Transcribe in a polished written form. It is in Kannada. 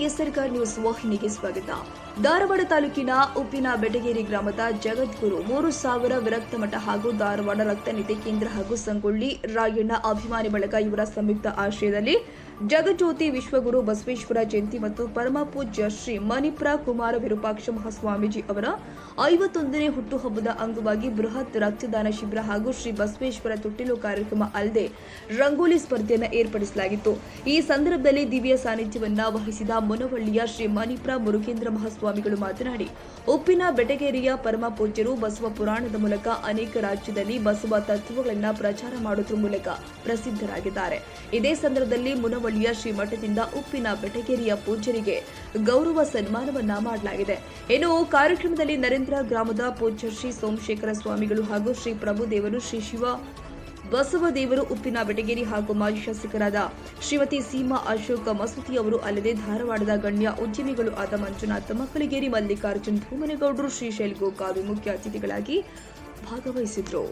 ಎಸ್ಆರ್ಕಾರ್ ನ್ಯೂಸ್ ವಾಹಿನಿಗೆ ಸ್ವಾಗತ. ಧಾರವಾಡ ತಾಲೂಕಿನ ಉಪ್ಪಿನ ಬೆಟಗೇರಿ ಗ್ರಾಮದ ಜಗದ್ಗುರು 3000 ವಿರಕ್ತ ಮಠ ಹಾಗೂ ಧಾರವಾಡ ರಕ್ತನಿಧಿ ಕೇಂದ್ರ ಹಾಗೂ ಸಂಗೊಳ್ಳಿ ರಾಯಣ್ಣ ಅಭಿಮಾನಿ ಬಳಗ ಇವರ ಸಂಯುಕ್ತ ಆಶ್ರಯದಲ್ಲಿ ಜಗಜ್ಯೋತಿ ವಿಶ್ವಗುರು ಬಸವೇಶ್ವರ ಜಯಂತಿ ಮತ್ತು ಪರಮ ಪೂಜ್ಯ ಶ್ರೀ ಮಣಿಪ್ರ ಕುಮಾರ ವಿರೂಪಾಕ್ಷ ಮಹಾಸ್ವಾಮೀಜಿ ಅವರ 51ನೇ ಹುಟ್ಟುಹಬ್ಬದ ಅಂಗವಾಗಿ ಬೃಹತ್ ರಕ್ತದಾನ ಶಿಬಿರ ಹಾಗೂ ಶ್ರೀ ಬಸವೇಶ್ವರ ತೊಟ್ಟಿಲು ಕಾರ್ಯಕ್ರಮ ಅಲ್ಲದೆ ರಂಗೋಲಿ ಸ್ಪರ್ಧೆಯನ್ನು ಏರ್ಪಡಿಸಲಾಗಿತ್ತು. ಈ ಸಂದರ್ಭದಲ್ಲಿ ದಿವ್ಯ ಸಾನ್ನಿಧ್ಯವನ್ನ ವಹಿಸಿದ ಮುನವಳ್ಳಿಯ ಶ್ರೀ ಮಣಿಪ್ರ ಮುರುಗೇಂದ್ರ ಮಹಾಸ್ವಾಮಿಗಳು ಮಾತನಾಡಿ, ಉಪ್ಪಿನ ಬೆಟಗೇರಿಯ ಪರಮ ಪೂಜ್ಯರು ಬಸವ ಪುರಾಣದ ಮೂಲಕ ಅನೇಕ ರಾಜ್ಯದಲ್ಲಿ ಬಸವ ತತ್ವಗಳನ್ನು ಪ್ರಚಾರ ಮಾಡುವುದರ ಮೂಲಕ ಪ್ರಸಿದ್ಧರಾಗಿದ್ದಾರೆ. ಇದೇ ಸಂದರ್ಭದಲ್ಲಿ ಮುನವಳ್ಳಿಯ ಶ್ರೀಮಠದಿಂದ ಉಪ್ಪಿನ ಬೆಟಗೇರಿಯ ಪೂಜ್ಯರಿಗೆ ಗೌರವ ಸನ್ಮಾನವನ್ನ ಮಾಡಲಾಗಿದೆ. ಇನ್ನು ಕಾರ್ಯಕ್ರಮದಲ್ಲಿ ನರೇಂದ್ರ ಗ್ರಾಮದ ಪೂಜ್ಯ ಶ್ರೀ ಸೋಮಶೇಖರ ಸ್ವಾಮಿಗಳು ಹಾಗೂ ಶ್ರೀ ಪ್ರಭುದೇವರು, ಶ್ರೀ ಶಿವ ಬಸವದೇವರು, ಉಪ್ಪಿನ ಬೆಟಗೇರಿ ಹಾಗೂ ಮಾಜಿ ಶಾಸಕರಾದ ಶ್ರೀಮತಿ ಸೀಮಾ ಅಶೋಕ ಮಸೂತಿ ಅವರು ಅಲ್ಲದೆ ಧಾರವಾಡದ ಗಣ್ಯ ಉದ್ಯಮಿಗಳು ಆದ ಮಂಜುನಾಥ ಮಕ್ಕಳಿಗೇರಿ, ಮಲ್ಲಿಕಾರ್ಜುನ್ ಭೂಮನಗೌಡರು, ಶ್ರೀಶೈಲ್ ಗೋಕಾವಿ ಮುಖ್ಯ ಅತಿಥಿಗಳಾಗಿ ಭಾಗವಹಿಸಿದ್ರು.